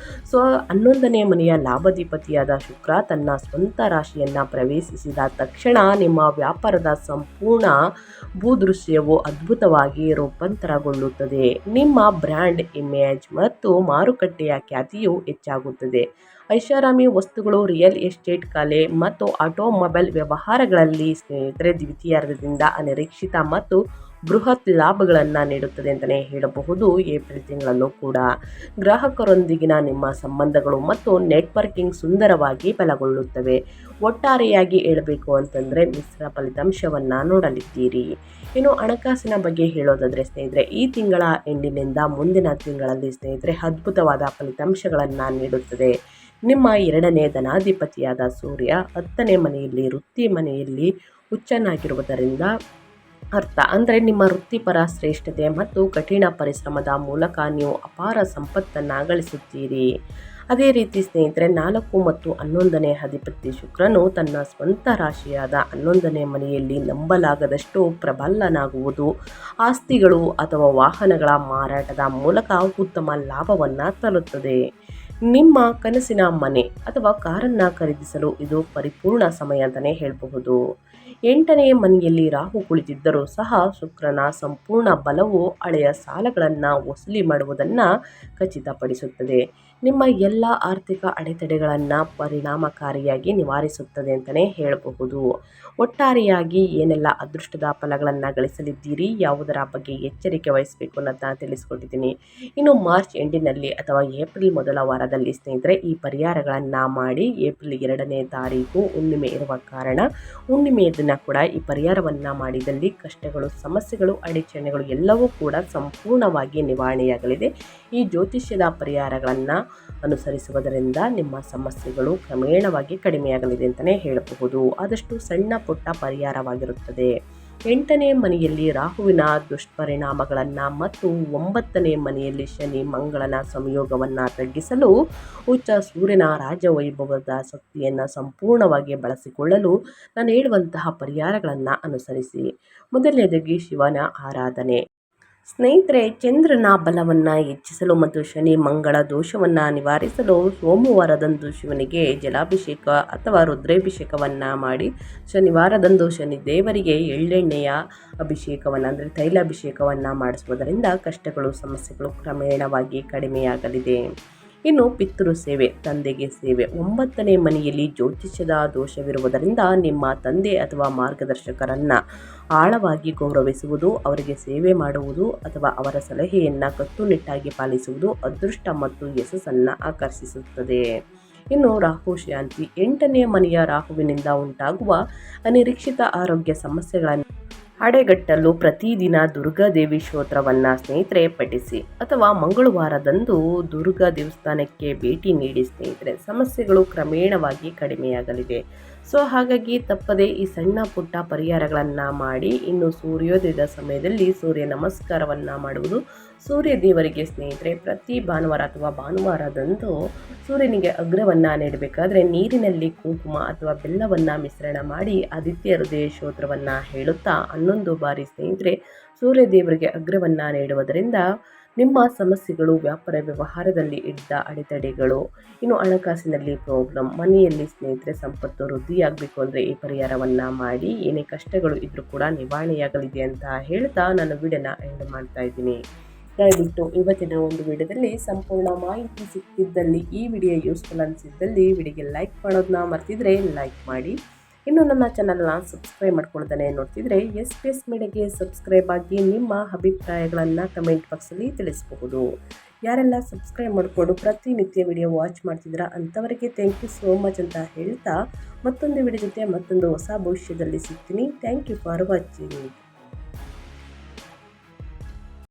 ಸೊ 11ನೇ ಮನೆಯ ಲಾಭಾಧಿಪತಿಯಾದ ಶುಕ್ರ ತನ್ನ ಸ್ವಂತ ರಾಶಿಯನ್ನು ಪ್ರವೇಶಿಸಿದ ತಕ್ಷಣ ನಿಮ್ಮ ವ್ಯಾಪಾರದ ಸಂಪೂರ್ಣ ಭೂದೃಶ್ಯವು ಅದ್ಭುತವಾಗಿ ರೂಪಾಂತರಗೊಳ್ಳುತ್ತದೆ. ನಿಮ್ಮ ಬ್ರ್ಯಾಂಡ್ ಇಮೇಜ್ ಮತ್ತು ಮಾರುಕಟ್ಟೆಯ ಖ್ಯಾತಿಯು ಹೆಚ್ಚಾಗುತ್ತದೆ. ಐಷಾರಾಮಿ ವಸ್ತುಗಳು, ರಿಯಲ್ ಎಸ್ಟೇಟ್, ಕಲೆ ಮತ್ತು ಆಟೋಮೊಬೈಲ್ ವ್ಯವಹಾರಗಳಲ್ಲಿ ಸ್ನೇಹಿತರೆ ದ್ವಿತೀಯಾರ್ಧದಿಂದ ಅನಿರೀಕ್ಷಿತ ಮತ್ತು ಬೃಹತ್ ಲಾಭಗಳನ್ನು ನೀಡುತ್ತದೆ ಅಂತಲೇ ಹೇಳಬಹುದು. ಏಪ್ರಿಲ್ ತಿಂಗಳಲ್ಲೂ ಕೂಡ ಗ್ರಾಹಕರೊಂದಿಗಿನ ನಿಮ್ಮ ಸಂಬಂಧಗಳು ಮತ್ತು ನೆಟ್ವರ್ಕಿಂಗ್ ಸುಂದರವಾಗಿ ಬಲಗೊಳ್ಳುತ್ತವೆ. ಒಟ್ಟಾರೆಯಾಗಿ ಹೇಳಬೇಕು ಅಂತಂದರೆ ಮಿಶ್ರ ಫಲಿತಾಂಶವನ್ನು ನೋಡಲಿದ್ದೀರಿ. ಇನ್ನು ಹಣಕಾಸಿನ ಬಗ್ಗೆ ಹೇಳೋದಾದರೆ ಸ್ನೇಹಿತರೆ ಈ ತಿಂಗಳ ಎಂಡಿನಿಂದ ಮುಂದಿನ ತಿಂಗಳಲ್ಲಿ ಸ್ನೇಹಿತರೆ ಅದ್ಭುತವಾದ ಫಲಿತಾಂಶಗಳನ್ನು ನೀಡುತ್ತದೆ. ನಿಮ್ಮ 2ನೇ ಧನಾಧಿಪತಿಯಾದ ಸೂರ್ಯ 10ನೇ ಮನೆಯಲ್ಲಿ ವೃತ್ತಿ ಮನೆಯಲ್ಲಿ ಉಚ್ಚನಾಗಿರುವುದರಿಂದ ಅಂದರೆ ನಿಮ್ಮ ವೃತ್ತಿಪರ ಶ್ರೇಷ್ಠತೆ ಮತ್ತು ಕಠಿಣ ಪರಿಶ್ರಮದ ಮೂಲಕ ನೀವು ಅಪಾರ ಸಂಪತ್ತನ್ನು ಗಳಿಸುತ್ತೀರಿ. ಅದೇ ರೀತಿ ಸ್ನೇಹಿತರೆ 4 ಮತ್ತು 11ನೇ ಅಧಿಪತಿ ಶುಕ್ರನು ತನ್ನ ಸ್ವಂತ ರಾಶಿಯಾದ 11ನೇ ಮನೆಯಲ್ಲಿ ನಂಬಲಾಗದಷ್ಟು ಪ್ರಬಲನಾಗುವುದು ಆಸ್ತಿಗಳು ಅಥವಾ ವಾಹನಗಳ ಮಾರಾಟದ ಮೂಲಕ ಉತ್ತಮ ಲಾಭವನ್ನು ತರುತ್ತದೆ. ನಿಮ್ಮ ಕನಸಿನ ಮನೆ ಅಥವಾ ಕಾರನ್ನು ಖರೀದಿಸಲು ಇದು ಪರಿಪೂರ್ಣ ಸಮಯ ಅಂತಲೇ ಹೇಳಬಹುದು. 8ನೇ ಮನೆಯಲ್ಲಿ ರಾಹು ಕುಳಿತಿದ್ದರೂ ಸಹ ಶುಕ್ರನ ಸಂಪೂರ್ಣ ಬಲವು ಹಳೆಯ ಸಾಲಗಳನ್ನು ವಸೂಲಿ ಮಾಡುವುದನ್ನು ಖಚಿತಪಡಿಸುತ್ತದೆ. ನಿಮ್ಮ ಎಲ್ಲ ಆರ್ಥಿಕ ಅಡೆತಡೆಗಳನ್ನು ಪರಿಣಾಮಕಾರಿಯಾಗಿ ನಿವಾರಿಸುತ್ತದೆ ಅಂತಲೇ ಹೇಳಬಹುದು. ಒಟ್ಟಾರೆಯಾಗಿ ಏನೆಲ್ಲ ಅದೃಷ್ಟದ ಫಲಗಳನ್ನು ಗಳಿಸಲಿದ್ದೀರಿ, ಯಾವುದರ ಬಗ್ಗೆ ಎಚ್ಚರಿಕೆ ವಹಿಸಬೇಕು ಅನ್ನೋದನ್ನ ತಿಳಿಸ್ಕೊಟ್ಟಿದ್ದೀನಿ. ಇನ್ನು ಮಾರ್ಚ್ ಎಂಡಿನಲ್ಲಿ ಅಥವಾ ಏಪ್ರಿಲ್ ಮೊದಲ ವಾರದಲ್ಲಿ ಸ್ನೇಹಿತರೆ ಈ ಪರಿಹಾರಗಳನ್ನು ಮಾಡಿ. ಏಪ್ರಿಲ್ 2ನೇ ತಾರೀಕು ಹುಣ್ಣಿಮೆ ಇರುವ ಕಾರಣ ಹುಣ್ಣಿಮೆಯ ದಿನ ಕೂಡ ಈ ಪರಿಹಾರವನ್ನು ಮಾಡಿದಲ್ಲಿ ಕಷ್ಟಗಳು, ಸಮಸ್ಯೆಗಳು, ಅಡಚಣೆಗಳು ಎಲ್ಲವೂ ಕೂಡ ಸಂಪೂರ್ಣವಾಗಿ ನಿವಾರಣೆಯಾಗಲಿದೆ. ಈ ಜ್ಯೋತಿಷ್ಯದ ಪರಿಹಾರಗಳನ್ನು ಅನುಸರಿಸುವುದರಿಂದ ನಿಮ್ಮ ಸಮಸ್ಯೆಗಳು ಕ್ರಮೇಣವಾಗಿ ಕಡಿಮೆಯಾಗಲಿದೆ ಅಂತಲೇ ಹೇಳಬಹುದು. ಆದಷ್ಟು ಸಣ್ಣ ಪುಟ್ಟ ಪರಿಹಾರವಾಗಿರುತ್ತದೆ. 8ನೇ ಮನೆಯಲ್ಲಿ ರಾಹುವಿನ ದುಷ್ಪರಿಣಾಮಗಳನ್ನು ಮತ್ತು 9ನೇ ಮನೆಯಲ್ಲಿ ಶನಿ ಮಂಗಳನ ಸಂಯೋಗವನ್ನು ತಗ್ಗಿಸಲು ಉಚ್ಚ ಸೂರ್ಯನ ರಾಜವೈಭವದ ಶಕ್ತಿಯನ್ನು ಸಂಪೂರ್ಣವಾಗಿ ಬಳಸಿಕೊಳ್ಳಲು ನಾನು ಹೇಳುವಂತಹ ಪರಿಹಾರಗಳನ್ನು ಅನುಸರಿಸಿ. ಮೊದಲನೇದಾಗಿ ಶಿವನ ಆರಾಧನೆ. ಸ್ನೇಹಿತರೆ ಚಂದ್ರನ ಬಲವನ್ನು ಹೆಚ್ಚಿಸಲು ಮತ್ತು ಶನಿ ಮಂಗಳ ದೋಷವನ್ನು ನಿವಾರಿಸಲು ಸೋಮವಾರದಂದು ಶಿವನಿಗೆ ಜಲಾಭಿಷೇಕ ಅಥವಾ ರುದ್ರಾಭಿಷೇಕವನ್ನು ಮಾಡಿ. ಶನಿವಾರದಂದು ಶನಿ ದೇವರಿಗೆ ಎಳ್ಳೆಣ್ಣೆಯ ಅಭಿಷೇಕವನ್ನು ಅಂದರೆ ತೈಲಾಭಿಷೇಕವನ್ನು ಮಾಡಿಸುವುದರಿಂದ ಕಷ್ಟಗಳು, ಸಮಸ್ಯೆಗಳು ಕ್ರಮೇಣವಾಗಿ ಕಡಿಮೆಯಾಗಲಿದೆ. ಇನ್ನು ಪಿತೃ ಸೇವೆ, ತಂದೆಗೆ ಸೇವೆ. 9ನೇ ಮನೆಯಲ್ಲಿ ಜ್ಯೋತಿಷ್ಯದ ದೋಷವಿರುವುದರಿಂದ ನಿಮ್ಮ ತಂದೆ ಅಥವಾ ಮಾರ್ಗದರ್ಶಕರನ್ನು ಆಳವಾಗಿ ಗೌರವಿಸುವುದು, ಅವರಿಗೆ ಸೇವೆ ಮಾಡುವುದು ಅಥವಾ ಅವರ ಸಲಹೆಯನ್ನು ಕಟ್ಟುನಿಟ್ಟಾಗಿ ಪಾಲಿಸುವುದು ಅದೃಷ್ಟ ಮತ್ತು ಯಶಸ್ಸನ್ನು ಆಕರ್ಷಿಸುತ್ತದೆ. ಇನ್ನು ರಾಹು ಶಾಂತಿ. 8ನೇ ಮನೆಯ ರಾಹುವಿನಿಂದ ಉಂಟಾಗುವ ಅನಿರೀಕ್ಷಿತ ಆರೋಗ್ಯ ಸಮಸ್ಯೆಗಳನ್ನು ತಡೆಗಟ್ಟಲು ಪ್ರತಿದಿನ ದುರ್ಗಾದೇವಿ ಸ್ತೋತ್ರವನ್ನು ಸ್ನೇಹಿತರೆ ಪಠಿಸಿ ಅಥವಾ ಮಂಗಳವಾರದಂದು ದುರ್ಗಾ ದೇವಸ್ಥಾನಕ್ಕೆ ಭೇಟಿ ನೀಡಿ ಸ್ನೇಹಿತರೆ. ಸಮಸ್ಯೆಗಳು ಕ್ರಮೇಣವಾಗಿ ಕಡಿಮೆಯಾಗಲಿದೆ. ಸೊ ಹಾಗಾಗಿ ತಪ್ಪದೆ ಈ ಸಣ್ಣ ಪುಟ್ಟ ಪರಿಹಾರಗಳನ್ನು ಮಾಡಿ. ಇನ್ನು ಸೂರ್ಯೋದಯದ ಸಮಯದಲ್ಲಿ ಸೂರ್ಯ ನಮಸ್ಕಾರವನ್ನು ಮಾಡುವುದು. ಸೂರ್ಯ ದೇವರಿಗೆ ಸ್ನೇಹಿತರೆ ಪ್ರತಿ ಭಾನುವಾರ ಅಥವಾ ಭಾನುವಾರದಂದು ಸೂರ್ಯನಿಗೆ ಅಗ್ರವನ್ನು ನೀಡಬೇಕಾದ್ರೆ ನೀರಿನಲ್ಲಿ ಕುಂಕುಮ ಅಥವಾ ಬೆಲ್ಲವನ್ನು ಮಿಶ್ರಣ ಮಾಡಿ ಆದಿತ್ಯ ಹೃದಯ ಸ್ತೋತ್ರವನ್ನು ಹೇಳುತ್ತಾ 11 ಬಾರಿ ಸ್ನೇಹಿತರೆ ಸೂರ್ಯ ದೇವರಿಗೆ ಅಗ್ರವನ್ನು ನೀಡುವುದರಿಂದ ನಿಮ್ಮ ಸಮಸ್ಯೆಗಳು, ವ್ಯಾಪಾರ ವ್ಯವಹಾರದಲ್ಲಿ ಇದ್ದ ಅಡೆತಡೆಗಳು, ಇನ್ನು ಹಣಕಾಸಿನಲ್ಲಿ ಪ್ರಾಬ್ಲಮ್, ಮನೆಯಲ್ಲಿ ಸ್ನೇಹಿತರೆ ಸಂಪತ್ತು ವೃದ್ಧಿಯಾಗಬೇಕು ಅಂದರೆ ಈ ಪರಿಹಾರವನ್ನು ಮಾಡಿ. ಏನೇ ಕಷ್ಟಗಳು ಇದ್ದರೂ ಕೂಡ ನಿವಾರಣೆಯಾಗಲಿದೆ ಅಂತ ಹೇಳ್ತಾ ನಾನು ವಿಡಿಯೋನ ಎಂಡ್ ಮಾಡ್ತಾ ಇದ್ದೀನಿ. ದಯವಿಟ್ಟು ಇವತ್ತಿನ ಒಂದು ವಿಡಿಯೋದಲ್ಲಿ ಸಂಪೂರ್ಣ ಮಾಹಿತಿ ಸಿಕ್ಕಿದ್ದಲ್ಲಿ, ಈ ವಿಡಿಯೋ ಯೂಸ್ಫುಲ್ ಅನಿಸಿದ್ದಲ್ಲಿ ವಿಡಿಯೋಗೆ ಲೈಕ್ ಮಾಡೋದನ್ನ ಮರ್ತಿದ್ರೆ ಲೈಕ್ ಮಾಡಿ. ಇನ್ನು ನನ್ನ ಚಾನಲ್ನ ಸಬ್ಸ್ಕ್ರೈಬ್ ಮಾಡ್ಕೊಳ್ತಾನೆ ನೋಡ್ತಿದ್ರೆ SPS ಮೀಡಿಯಾಗೆ ಸಬ್ಸ್ಕ್ರೈಬ್ ಆಗಿ ನಿಮ್ಮ ಅಭಿಪ್ರಾಯಗಳನ್ನು ಕಮೆಂಟ್ ಬಾಕ್ಸಲ್ಲಿ ತಿಳಿಸಬಹುದು. ಯಾರೆಲ್ಲ ಸಬ್ಸ್ಕ್ರೈಬ್ ಮಾಡಿಕೊಂಡು ಪ್ರತಿನಿತ್ಯ ವಿಡಿಯೋ ವಾಚ್ ಮಾಡ್ತಿದ್ದೀರಾ ಅಂಥವರಿಗೆ ಥ್ಯಾಂಕ್ ಯು ಸೋ ಮಚ್ ಅಂತ ಹೇಳ್ತಾ ಮತ್ತೊಂದು ವಿಡಿಯೋ ಜೊತೆ ಮತ್ತೊಂದು ಹೊಸ ಭವಿಷ್ಯದಲ್ಲಿ ಸಿಗ್ತೀನಿ. Thank you for watching.